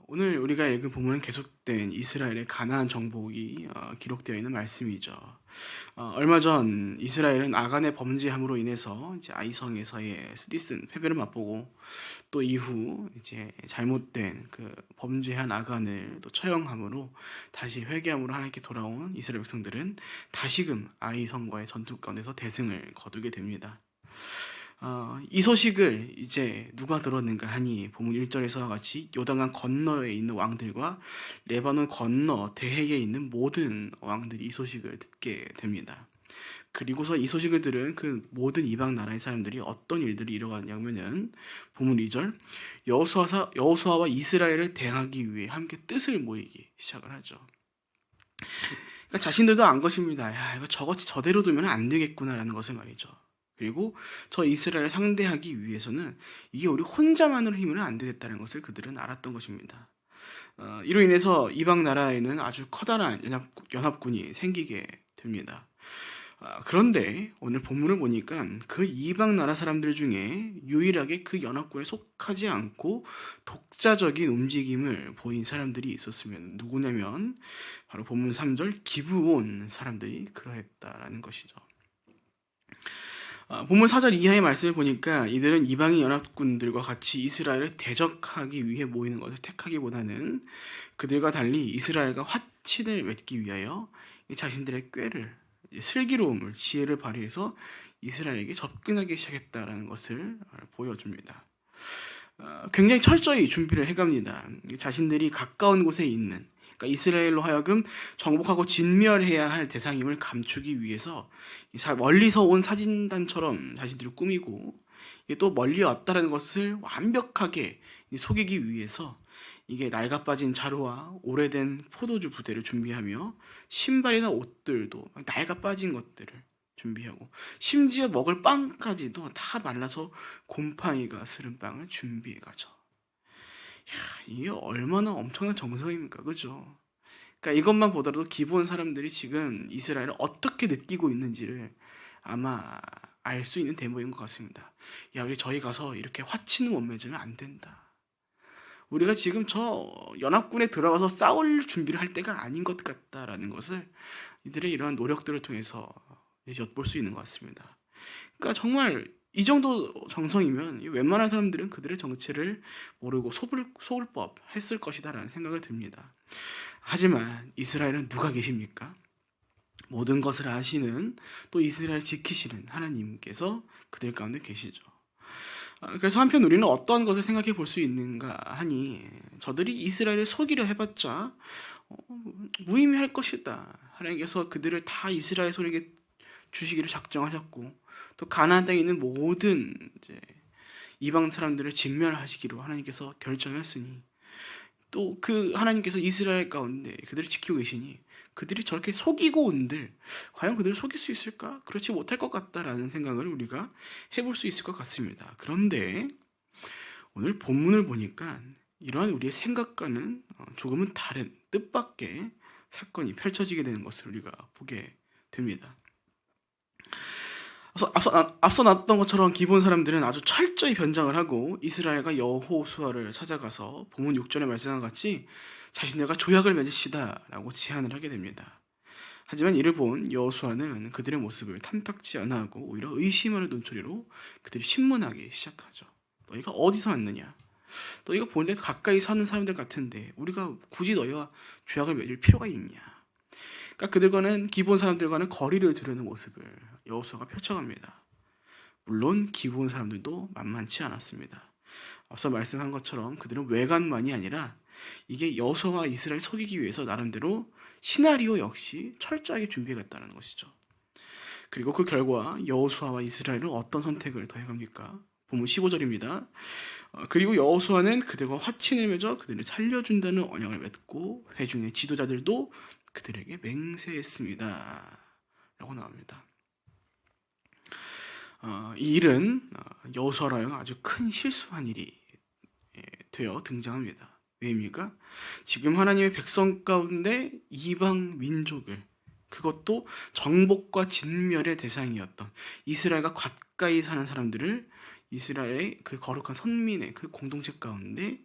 오늘 우리가 읽은 본문은 계속된 이스라엘의 가나안 정복이 기록되어 있는 말씀이죠. 얼마 전 이스라엘은 아간의 범죄함으로 인해서 이제 아이성에서의 스디슨 패배를 맛보고 또 이후 이제 잘못된 그 범죄한 아간을 또 처형함으로 다시 회개함으로 하나님께 돌아온 이스라엘 백성들은 다시금 아이성과의 전투 가운데서 대승을 거두게 됩니다. 이 소식을 이제 누가 들었는가 하니 본문 1절에서와 같이 요단강 건너에 있는 왕들과 레바논 건너 대해에 있는 모든 왕들이 이 소식을 듣게 됩니다. 그리고서 이 소식을 들은 그 모든 이방 나라의 사람들이 어떤 일들이 일어났냐면은 본문 2절 여호수아와 이스라엘을 대항하기 위해 함께 뜻을 모이기 시작을 하죠. 그러니까 자신들도 안 것입니다. 야, 이거 저것이 저대로 두면 안 되겠구나라는 것을 말이죠. 그리고 저 이스라엘을 상대하기 위해서는 이게 우리 혼자만으로 힘으로는 안 되겠다는 것을 그들은 알았던 것입니다. 이로 인해서 이방 나라에는 아주 커다란 연합군이 생기게 됩니다. 그런데 오늘 본문을 보니까 그 이방 나라 사람들 중에 유일하게 그 연합군에 속하지 않고 독자적인 움직임을 보인 사람들이 있었으면 누구냐면 바로 본문 3절 기브온 사람들이 그러했다라는 것이죠. 본문 4절 이하의 말씀을 보니까 이들은 이방인 연합군들과 같이 이스라엘을 대적하기 위해 모이는 것을 택하기보다는 그들과 달리 이스라엘과 화친을 맺기 위하여 자신들의 꾀를, 슬기로움을, 지혜를 발휘해서 이스라엘에게 접근하기 시작했다라는 것을 보여줍니다. 굉장히 철저히 준비를 해갑니다. 자신들이 가까운 곳에 있는, 그러니까 이스라엘로 하여금 정복하고 진멸해야 할 대상임을 감추기 위해서 멀리서 온 사진단처럼 자신들을 꾸미고 또 멀리 왔다는 것을 완벽하게 속이기 위해서 이게 낡아빠진 자루와 오래된 포도주 부대를 준비하며 신발이나 옷들도 낡아빠진 것들을 준비하고 심지어 먹을 빵까지도 다 말라서 곰팡이가 스른 빵을 준비해 가죠. 이게 얼마나 엄청난 정성입니까? 그죠? 그러니까 이것만 보더라도 기본 사람들이 지금 이스라엘을 어떻게 느끼고 있는지를 아마 알 수 있는 대목인 것 같습니다. 야, 저희 가서 이렇게 화치는 못 맺으면 안 된다. 우리가 지금 저 연합군에 들어가서 싸울 준비를 할 때가 아닌 것 같다라는 것을 이들의 이러한 노력들을 통해서 엿볼 수 있는 것 같습니다. 그러니까 정말 이 정도 정성이면 웬만한 사람들은 그들의 정체를 모르고 속을 법 했을 것이다라는 생각을 듭니다. 하지만 이스라엘은 누가 계십니까? 모든 것을 아시는 또 이스라엘 지키시는 하나님께서 그들 가운데 계시죠. 그래서 한편 우리는 어떤 것을 생각해 볼 수 있는가 하니 저들이 이스라엘을 속이려 해봤자 무의미할 것이다. 하나님께서 그들을 다 이스라엘 손에게 주시기를 작정하셨고 또 가나안 땅에 있는 모든 이제 이방 사람들을 진멸하시기로 하나님께서 결정했으니 또 그 하나님께서 이스라엘 가운데 그들을 지키고 계시니 그들이 저렇게 속이고 온들 과연 그들을 속일 수 있을까? 그렇지 못할 것 같다라는 생각을 우리가 해볼 수 있을 것 같습니다. 그런데 오늘 본문을 보니까 이러한 우리의 생각과는 조금은 다른 뜻밖의 사건이 펼쳐지게 되는 것을 우리가 보게 됩니다. 앞서 나왔던 것처럼 기본 사람들은 아주 철저히 변장을 하고 이스라엘과 여호수아를 찾아가서 본문 6절에 말씀한 같이 자신들과 조약을 맺으시다라고 제안을 하게 됩니다. 하지만 이를 본 여호수아는 그들의 모습을 탐탁지 않아 하고 오히려 의심하는 눈초리로 그들이 신문하기 시작하죠. 너희가 어디서 왔느냐? 너희가 본래 가까이 사는 사람들 같은데 우리가 굳이 너희와 조약을 맺을 필요가 있냐? 그러니까 그들과는 기본 사람들과는 거리를 두려는 모습을 여호수아가 펼쳐갑니다. 물론 기본 사람들도 만만치 않았습니다. 앞서 말씀한 것처럼 그들은 외관만이 아니라 이게 여호수아와 이스라엘 속이기 위해서 나름대로 시나리오 역시 철저하게 준비해갔다는 것이죠. 그리고 그 결과 여호수아와 이스라엘은 어떤 선택을 더해갑니까? 본문 15절입니다. 그리고 여호수아는 그들과 화친을 맺어 그들을 살려준다는 언약을 맺고 회중의 지도자들도 그들에게 맹세했습니다. 라고 나옵니다. 이 일은 여호수아로 하여금 아주 큰 실수한 일이 되어 등장합니다. 왜입니까? 지금 하나님의 백성 가운데 이방 민족을 그것도 정복과 진멸의 대상이었던 이스라엘과 가까이 사는 사람들을 이스라엘의 그 거룩한 선민의 그 공동체 가운데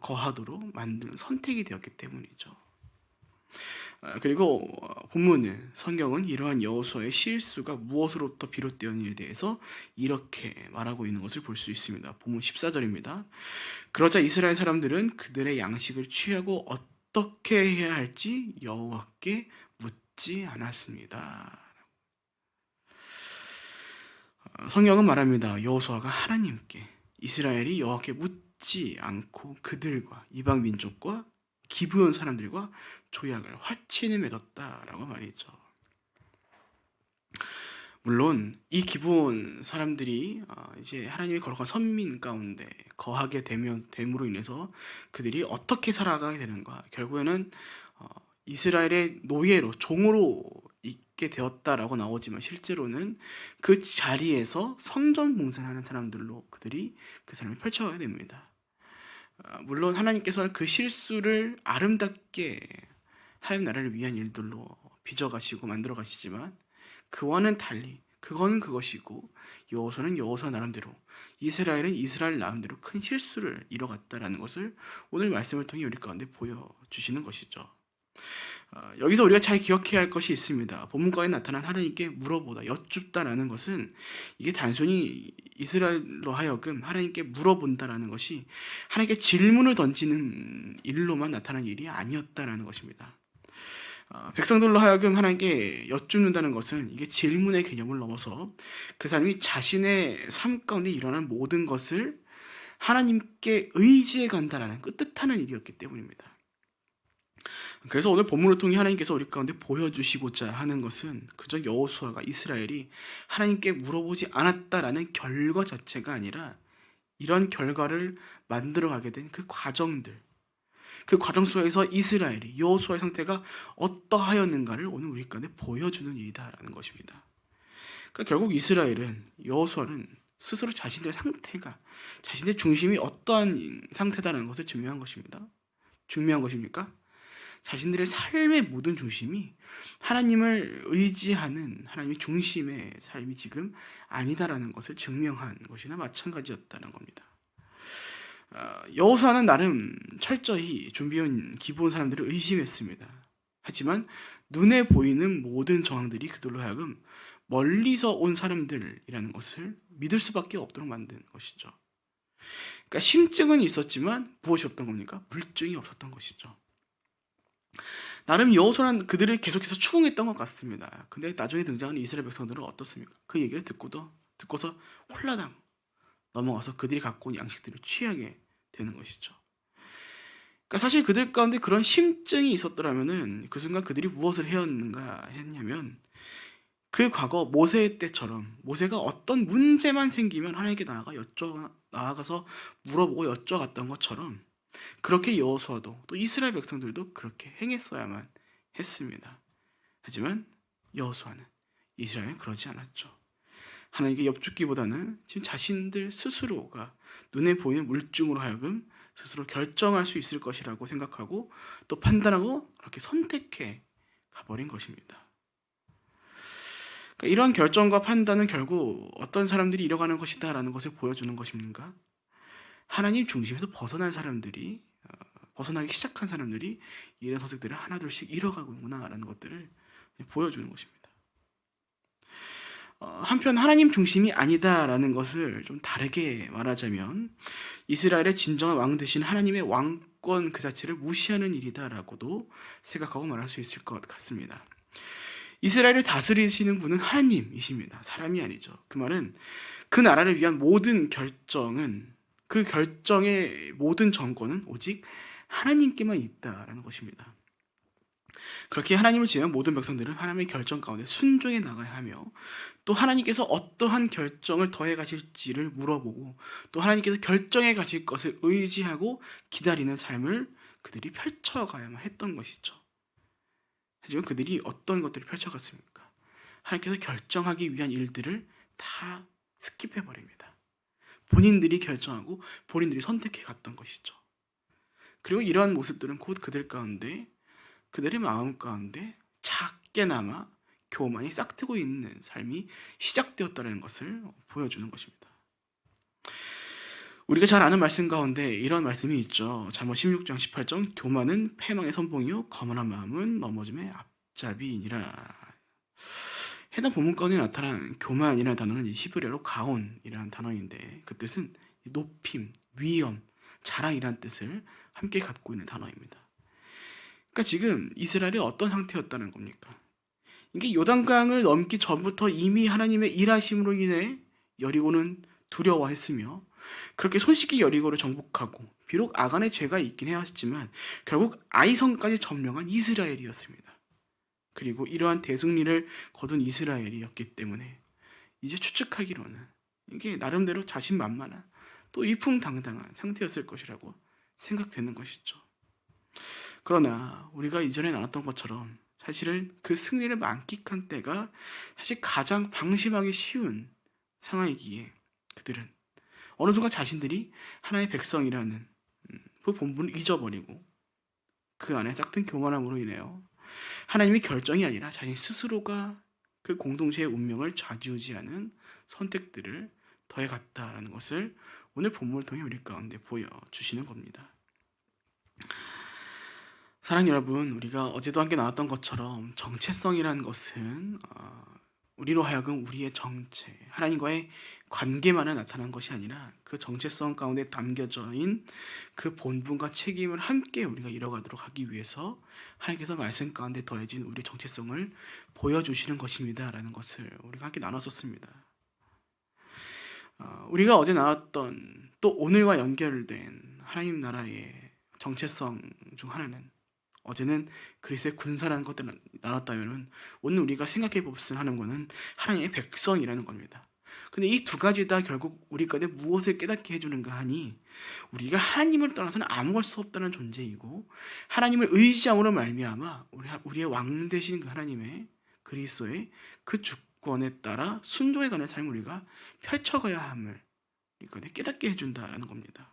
거하도록 만드는 선택이 되었기 때문이죠. 그리고 본문은 성경은 이러한 여호수아의 실수가 무엇으로부터 비롯되었는지에 대해서 이렇게 말하고 있는 것을 볼 수 있습니다. 본문 14절입니다. 그러자 이스라엘 사람들은 그들의 양식을 취하고 어떻게 해야 할지 여호와께 묻지 않았습니다. 성경은 말합니다. 여호수아가 하나님께, 이스라엘이 여호와께 묻지 않고 그들과 이방 민족과 기브온 사람들과 조약을 화친을 맺었다라고 말이죠. 물론 이 기브온 사람들이 이제 하나님이 거룩한 선민 가운데 거하게 됨으로 인해서 그들이 어떻게 살아가게 되는가, 결국에는 이스라엘의 노예로, 종으로 있게 되었다라고 나오지만 실제로는 그 자리에서 성전 봉사하는 사람들로 그들이 그 삶을 펼쳐가게 됩니다. 물론 하나님께서는 그 실수를 아름답게 하나님 나라를 위한 일들로 빚어가시고 만들어가시지만 그와는 달리 그거는 그것이고 여호수아는 여호수아 나름대로, 이스라엘은 이스라엘 나름대로 큰 실수를 이뤄갔다라는 것을 오늘 말씀을 통해 우리 가운데 보여주시는 것이죠. 여기서 우리가 잘 기억해야 할 것이 있습니다. 본문가에 나타난 하나님께 물어보다, 여쭙다라는 것은 이게 단순히 이스라엘로 하여금 하나님께 물어본다라는 것이 하나님께 질문을 던지는 일로만 나타난 일이 아니었다라는 것입니다. 백성들로 하여금 하나님께 여쭙는다는 것은 이게 질문의 개념을 넘어서 그 사람이 자신의 삶 가운데 일어나는 모든 것을 하나님께 의지해 간다라는 뜻하는 일이었기 때문입니다. 그래서 오늘 본문을 통해 하나님께서 우리 가운데 보여주시고자 하는 것은 그저 여호수아가, 이스라엘이 하나님께 물어보지 않았다라는 결과 자체가 아니라 이런 결과를 만들어가게 된 그 과정들, 그 과정 속에서 이스라엘이, 여호수아의 상태가 어떠하였는가를 오늘 우리 가운데 보여주는 일이다라는 것입니다. 그러니까 결국 이스라엘은, 여호수아는 스스로 자신들의 상태가, 자신의 중심이 어떠한 상태다라는 것을 증명한 것입니다. 증명한 것입니까? 자신들의 삶의 모든 중심이 하나님을 의지하는 하나님의 중심의 삶이 지금 아니다라는 것을 증명한 것이나 마찬가지였다는 겁니다. 여호수아는 나름 철저히 준비해온 기브온 사람들을 의심했습니다. 하지만 눈에 보이는 모든 정황들이 그들로 하여금 멀리서 온 사람들이라는 것을 믿을 수밖에 없도록 만든 것이죠. 그러니까 심증은 있었지만 무엇이 없던 겁니까? 물증이 없었던 것이죠. 나름 여호수아는 그들을 계속해서 추궁했던 것 같습니다. 근데 나중에 등장하는 이스라엘 백성들은 어떻습니까? 그 얘기를 듣고서 홀라당 넘어가서 그들이 갖고 온 양식들을 취하게 되는 것이죠. 그러니까 사실 그들 가운데 그런 심증이 있었더라면은 그 순간 그들이 무엇을 했냐면 그 과거 모세 때처럼 모세가 어떤 문제만 생기면 하나님께 나아가서 물어보고 여쭤갔던 것처럼 그렇게 여호수아도 또 이스라엘 백성들도 그렇게 행했어야만 했습니다. 하지만 여호수아는, 이스라엘은 그러지 않았죠. 하나님께 여쭙기보다는 지금 자신들 스스로가 눈에 보이는 물증으로 하여금 스스로 결정할 수 있을 것이라고 생각하고 또 판단하고 그렇게 선택해 가버린 것입니다. 그러니까 이런 결정과 판단은 결국 어떤 사람들이 이뤄가는 것이다라는 것을 보여주는 것입니까? 하나님 중심에서 벗어나기 시작한 사람들이 이런 선택들을 하나둘씩 잃어가고 있구나라는 것들을 보여주는 것입니다. 한편 하나님 중심이 아니다라는 것을 좀 다르게 말하자면 이스라엘의 진정한 왕 되신 하나님의 왕권 그 자체를 무시하는 일이다라고도 생각하고 말할 수 있을 것 같습니다. 이스라엘을 다스리시는 분은 하나님이십니다. 사람이 아니죠. 그 말은 그 나라를 위한 모든 결정은, 그 결정의 모든 정권은 오직 하나님께만 있다라는 것입니다. 그렇게 하나님을 지향한 모든 백성들은 하나님의 결정 가운데 순종해 나가야 하며 또 하나님께서 어떠한 결정을 더해 가실지를 물어보고 또 하나님께서 결정해 가실 것을 의지하고 기다리는 삶을 그들이 펼쳐가야만 했던 것이죠. 하지만 그들이 어떤 것들을 펼쳐갔습니까? 하나님께서 결정하기 위한 일들을 다 스킵해버립니다. 본인들이 결정하고 본인들이 선택해 갔던 것이죠. 그리고 이러한 모습들은 곧 그들 가운데, 그들의 마음 가운데 작게나마 교만이 싹트고 있는 삶이 시작되었다는 것을 보여주는 것입니다. 우리가 잘 아는 말씀 가운데 이런 말씀이 있죠. 잠언 16장 18절 교만은 패망의 선봉이요 거만한 마음은 넘어짐의 앞잡이니라. 해당 본문 가운데 나타난 교만이라는 단어는 히브리어로 가온이라는 단어인데 그 뜻은 높임, 위엄, 자랑이라는 뜻을 함께 갖고 있는 단어입니다. 그러니까 지금 이스라엘이 어떤 상태였다는 겁니까? 이게 요단강을 넘기 전부터 이미 하나님의 일하심으로 인해 여리고는 두려워했으며 그렇게 손쉽게 여리고를 정복하고 비록 아간의 죄가 있긴 해왔지만 결국 아이성까지 점령한 이스라엘이었습니다. 그리고 이러한 대승리를 거둔 이스라엘이었기 때문에 이제 추측하기로는 이게 나름대로 자신만만한 또 위풍당당한 상태였을 것이라고 생각되는 것이죠. 그러나 우리가 이전에 나눴던 것처럼 사실은 그 승리를 만끽한 때가 사실 가장 방심하기 쉬운 상황이기에 그들은 어느 순간 자신들이 하나의 백성이라는 그 본분을 잊어버리고 그 안에 싹튼 교만함으로 인해요 하나님의 결정이 아니라 자신 스스로가 그 공동체의 운명을 좌지우지하는 선택들을 더해갔다라는 것을 오늘 본문을 통해 우리 가운데 보여주시는 겁니다. 사랑 여러분, 우리가 어제도 함께 나왔던 것처럼 정체성이라는 것은 우리로 하여금 우리의 정체, 하나님과의 관계만을 나타난 것이 아니라 그 정체성 가운데 담겨져 있는 그 본분과 책임을 함께 우리가 이뤄가도록 하기 위해서 하나님께서 말씀 가운데 더해진 우리의 정체성을 보여주시는 것입니다라는 것을 우리가 함께 나눴었습니다. 우리가 어제 나왔던 또 오늘과 연결된 하나님 나라의 정체성 중 하나는 어제는 그리스도의 군사라는 것들을 나눴다면 오늘 우리가 생각해 봅슨 하는 것은 하나님의 백성이라는 겁니다. 근데 이 두 가지 다 결국 우리 가운데 무엇을 깨닫게 해주는가 하니 우리가 하나님을 떠나서는 아무것도 수 없다는 존재이고 하나님을 의지함으로 말미암아 우리의 왕 되신 그 하나님의 그리스도의 그 주권에 따라 순종해가는 삶을 우리가 펼쳐가야 함을 우리 가운데 깨닫게 해준다라는 겁니다.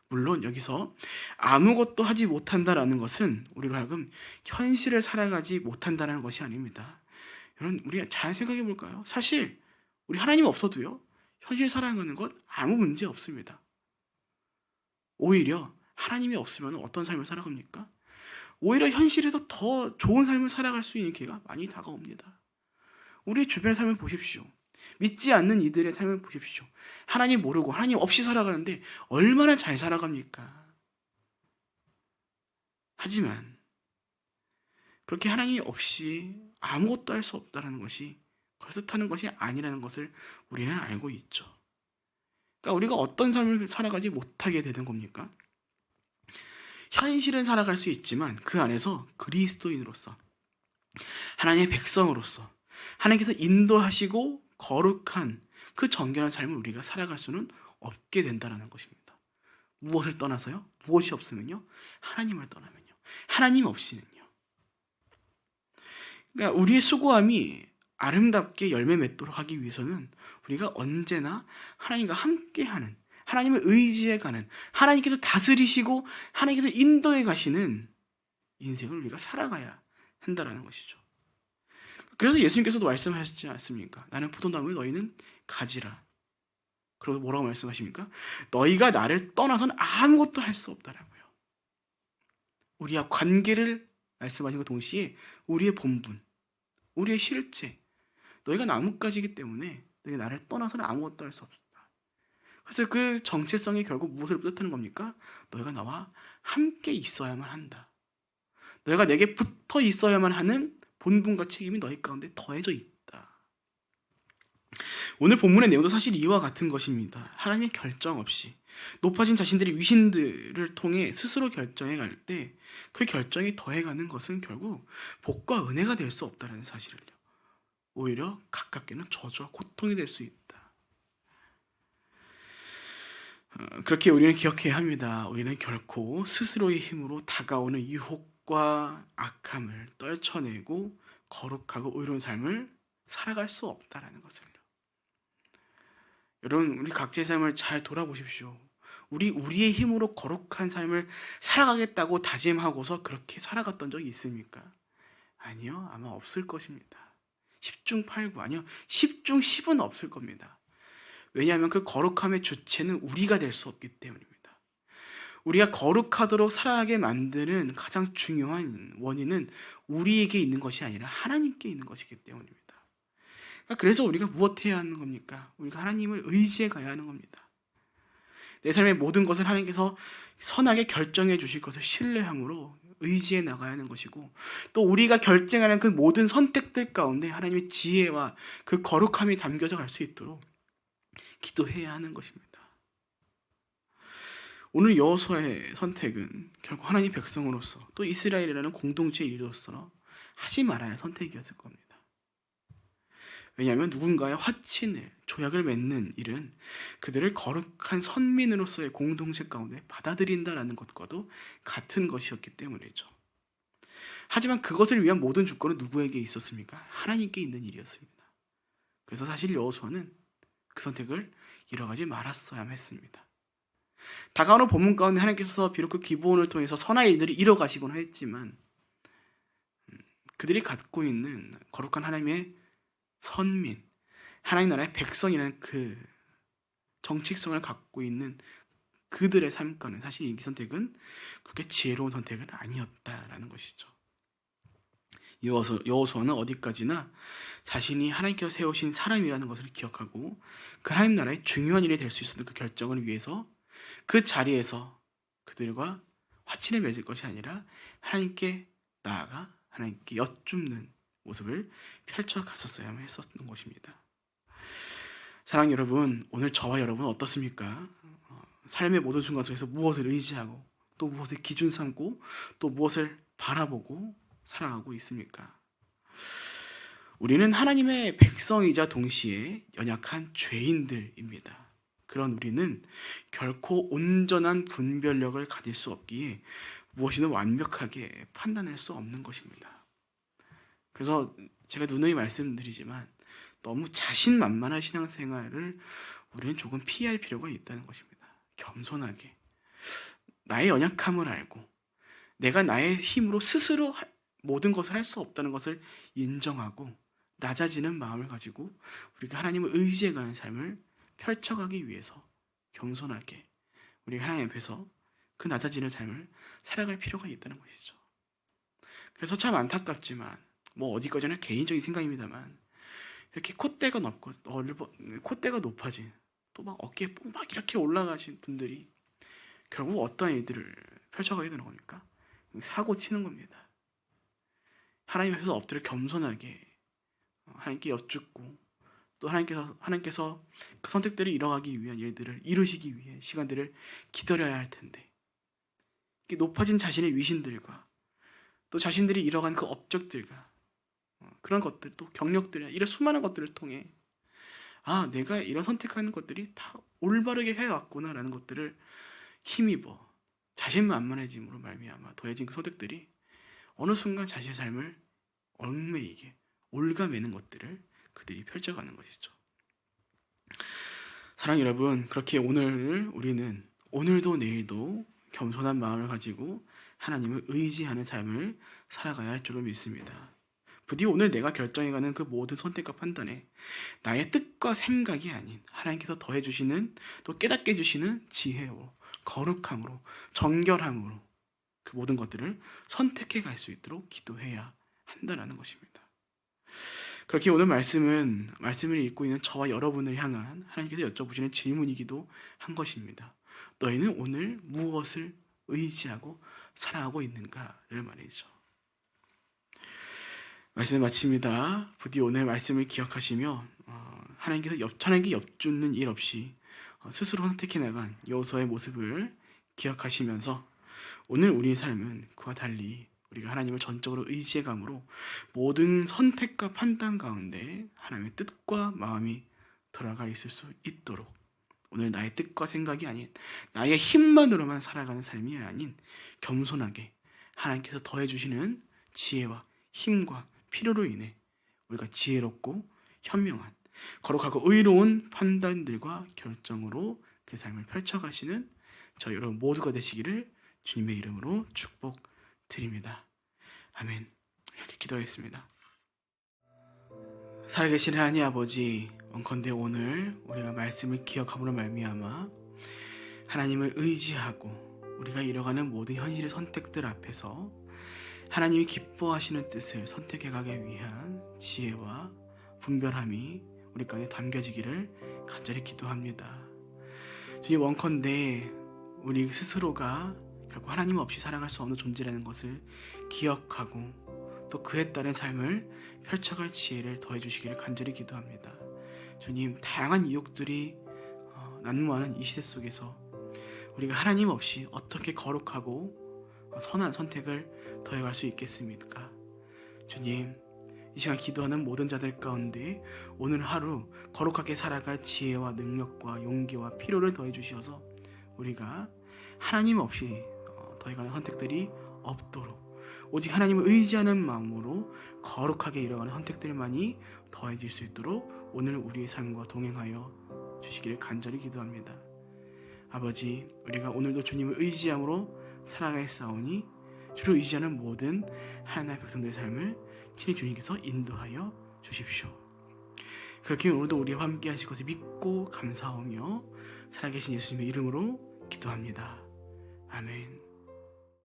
물론 여기서 아무것도 하지 못한다라는 것은 우리로 하여금 현실을 살아가지 못한다는 것이 아닙니다. 여러분 우리 잘 생각해 볼까요? 사실 우리 하나님 없어도요 현실 살아가는 것 아무 문제 없습니다. 오히려 하나님이 없으면 어떤 삶을 살아갑니까? 오히려 현실에서 더 좋은 삶을 살아갈 수 있는 기회가 많이 다가옵니다. 우리 주변의 삶을 보십시오. 믿지 않는 이들의 삶을 보십시오. 하나님 모르고 하나님 없이 살아가는데 얼마나 잘 살아갑니까? 하지만 그렇게 하나님이 없이 아무것도 할 수 없다는 것이 거짓하는 것이 아니라는 것을 우리는 알고 있죠. 그러니까 우리가 어떤 삶을 살아가지 못하게 되는 겁니까? 현실은 살아갈 수 있지만 그 안에서 그리스도인으로서 하나님의 백성으로서 하나님께서 인도하시고 거룩한 그 정결한 삶을 우리가 살아갈 수는 없게 된다는 것입니다. 무엇을 떠나서요? 무엇이 없으면요? 하나님을 떠나면요. 하나님 없이는요. 그러니까 우리의 수고함이 아름답게 열매 맺도록 하기 위해서는 우리가 언제나 하나님과 함께하는 하나님을 의지해가는 하나님께서 다스리시고 하나님께서 인도해 가시는 인생을 우리가 살아가야 한다는 것이죠. 그래서 예수님께서도 말씀하셨지 않습니까? 나는 포도나무 너희는 가지라. 그리고 뭐라고 말씀하십니까? 너희가 나를 떠나서는 아무것도 할 수 없다라고요. 우리와 관계를 말씀하신 것 동시에 우리의 본분, 우리의 실체, 너희가 나뭇가지이기 때문에 너희가 나를 떠나서는 아무것도 할 수 없다. 그래서 그 정체성이 결국 무엇을 뜻하는 겁니까? 너희가 나와 함께 있어야만 한다. 너희가 내게 붙어 있어야만 하는 본분과 책임이 너희 가운데 더해져 있다. 오늘 본문의 내용도 사실 이와 같은 것입니다. 하나님의 결정 없이 높아진 자신들의 위신들을 통해 스스로 결정해 갈 때 그 결정이 더해가는 것은 결국 복과 은혜가 될 수 없다는 사실을요. 오히려 가깝게는 저주와 고통이 될 수 있다. 그렇게 우리는 기억해야 합니다. 우리는 결코 스스로의 힘으로 다가오는 유혹과 악함을 떨쳐내고 거룩하고 의로운 삶을 살아갈 수 없다라는 것을요. 여러분 우리 각자의 삶을 잘 돌아보십시오. 우리의 힘으로 거룩한 삶을 살아가겠다고 다짐하고서 그렇게 살아갔던 적이 있습니까? 아니요. 아마 없을 것입니다. 10중 8구 아니요. 10중 10은 없을 겁니다. 왜냐하면 그 거룩함의 주체는 우리가 될 수 없기 때문입니다. 우리가 거룩하도록 살아가게 만드는 가장 중요한 원인은 우리에게 있는 것이 아니라 하나님께 있는 것이기 때문입니다. 그래서 우리가 무엇해야 하는 겁니까? 우리가 하나님을 의지해 가야 하는 겁니다. 내 삶의 모든 것을 하나님께서 선하게 결정해 주실 것을 신뢰함으로 의지해 나가야 하는 것이고, 또 우리가 결정하는 그 모든 선택들 가운데 하나님의 지혜와 그 거룩함이 담겨져 갈 수 있도록 기도해야 하는 것입니다. 오늘 여호수아의 선택은 결국 하나님 백성으로서 또 이스라엘이라는 공동체의 일로서 하지 말아야 할 선택이었을 겁니다. 왜냐하면 누군가의 화친을, 조약을 맺는 일은 그들을 거룩한 선민으로서의 공동체 가운데 받아들인다라는 것과도 같은 것이었기 때문이죠. 하지만 그것을 위한 모든 주권은 누구에게 있었습니까? 하나님께 있는 일이었습니다. 그래서 사실 여호수아는 그 선택을 이뤄가지 말았어야 했습니다. 다가오는 본문 가운데 하나님께서 비록 그 기브온을 통해서 선한 일들을 이뤄가시곤 했지만 그들이 갖고 있는 거룩한 하나님의 선민, 하나님 나라의 백성이라는 그 정체성을 갖고 있는 그들의 삶과는 사실 이 선택은 그렇게 지혜로운 선택은 아니었다라는 것이죠. 여호수아는 어디까지나 자신이 하나님께서 세우신 사람이라는 것을 기억하고 그 하나님 나라의 중요한 일이 될 수 있는 그 결정을 위해서 그 자리에서 그들과 화친을 맺을 것이 아니라 하나님께 나아가 하나님께 여쭙는 모습을 펼쳐갔었어야만 했었던 것입니다. 사랑하는 여러분, 오늘 저와 여러분은 어떻습니까? 삶의 모든 순간 속에서 무엇을 의지하고 또 무엇을 기준 삼고 또 무엇을 바라보고 살아가고 있습니까? 우리는 하나님의 백성이자 동시에 연약한 죄인들입니다. 그런 우리는 결코 온전한 분별력을 가질 수 없기에 무엇이든 완벽하게 판단할 수 없는 것입니다. 그래서 제가 누누이 말씀드리지만 너무 자신만만한 신앙생활을 우리는 조금 피할 필요가 있다는 것입니다. 겸손하게 나의 연약함을 알고 내가 나의 힘으로 스스로 모든 것을 할 수 없다는 것을 인정하고 낮아지는 마음을 가지고 우리가 하나님을 의지해가는 삶을 펼쳐가기 위해서 겸손하게 우리가 하나님 앞에서 그 낮아지는 삶을 살아갈 필요가 있다는 것이죠. 그래서 참 안타깝지만 어디까지나 개인적인 생각입니다만 이렇게 콧대가 높고 콧대가 높아진 또 막 어깨에 막 이렇게 올라가신 분들이 결국 어떤 일들을 펼쳐가게 되는 겁니까? 사고 치는 겁니다. 하나님 앞에서 엎드려 겸손하게 하나님께 여쭙고 또 하나님께서 그 선택들을 이뤄가기 위한 일들을 이루시기 위해 시간들을 기다려야 할 텐데 이렇게 높아진 자신의 위신들과 또 자신들이 이뤄간 그 업적들과 그런 것들 또 경력들 이런 수많은 것들을 통해 내가 이런 선택하는 것들이 다 올바르게 해왔구나라는 것들을 힘입어 자신만만해짐으로 말미암아 더해진 그 선택들이 어느 순간 자신의 삶을 얽매이게 올가매는 것들을 그들이 펼쳐가는 것이죠. 사랑 여러분, 그렇게 오늘 우리는 오늘도 내일도 겸손한 마음을 가지고 하나님을 의지하는 삶을 살아가야 할 줄로 믿습니다. 부디 오늘 내가 결정해가는 그 모든 선택과 판단에 나의 뜻과 생각이 아닌 하나님께서 더해주시는 또 깨닫게 해주시는 지혜로 거룩함으로 정결함으로 그 모든 것들을 선택해 갈 수 있도록 기도해야 한다는 것입니다. 그렇게 오늘 말씀을 읽고 있는 저와 여러분을 향한 하나님께서 여쭤보시는 질문이기도 한 것입니다. 너희는 오늘 무엇을 의지하고 살아가고 있는가를 말이죠. 말씀 마칩니다. 부디 오늘 말씀을 기억하시며 하나님께 엿주는 일 없이 스스로 선택해 나간 여호수아의 모습을 기억하시면서 오늘 우리의 삶은 그와 달리 우리가 하나님을 전적으로 의지해감으로 모든 선택과 판단 가운데 하나님의 뜻과 마음이 돌아가 있을 수 있도록 오늘 나의 뜻과 생각이 아닌 나의 힘만으로만 살아가는 삶이 아닌 겸손하게 하나님께서 더해주시는 지혜와 힘과 필요로 인해 우리가 지혜롭고 현명한 거룩하고 의로운 판단들과 결정으로 그 삶을 펼쳐가시는 저 여러분 모두가 되시기를 주님의 이름으로 축복드립니다. 아멘. 이렇게 기도하겠습니다. 살아계신 하나님 아버지, 원컨대 오늘 우리가 말씀을 기억함으로 말미암아 하나님을 의지하고 우리가 이뤄가는 모든 현실의 선택들 앞에서 하나님이 기뻐하시는 뜻을 선택해가기 위한 지혜와 분별함이 우리 가운데 담겨지기를 간절히 기도합니다. 주님, 원컨대 우리 스스로가 결국 하나님 없이 살아갈 수 없는 존재라는 것을 기억하고 또 그에 따른 삶을 펼쳐갈 지혜를 더해 주시기를 간절히 기도합니다. 주님, 다양한 유혹들이 난무하는 이 시대 속에서 우리가 하나님 없이 어떻게 거룩하고 선한 선택을 더해갈 수 있겠습니까? 주님, 이 시간 기도하는 모든 자들 가운데 오늘 하루 거룩하게 살아갈 지혜와 능력과 용기와 필요를 더해 주셔서 우리가 하나님 없이 더해가는 선택들이 없도록 오직 하나님을 의지하는 마음으로 거룩하게 이뤄가는 선택들만이 더해질 수 있도록 오늘 우리의 삶과 동행하여 주시기를 간절히 기도합니다. 아버지, 우리가 오늘도 주님을 의지함으로 살아가겠사오니 주를 의지하는 모든 하나님의 백성들의 삶을 친히 주님께서 인도하여 주십시오. 그렇게 오늘도 우리와 함께 하실 것을 믿고 감사하며 살아계신 예수님의 이름으로 기도합니다. 아멘.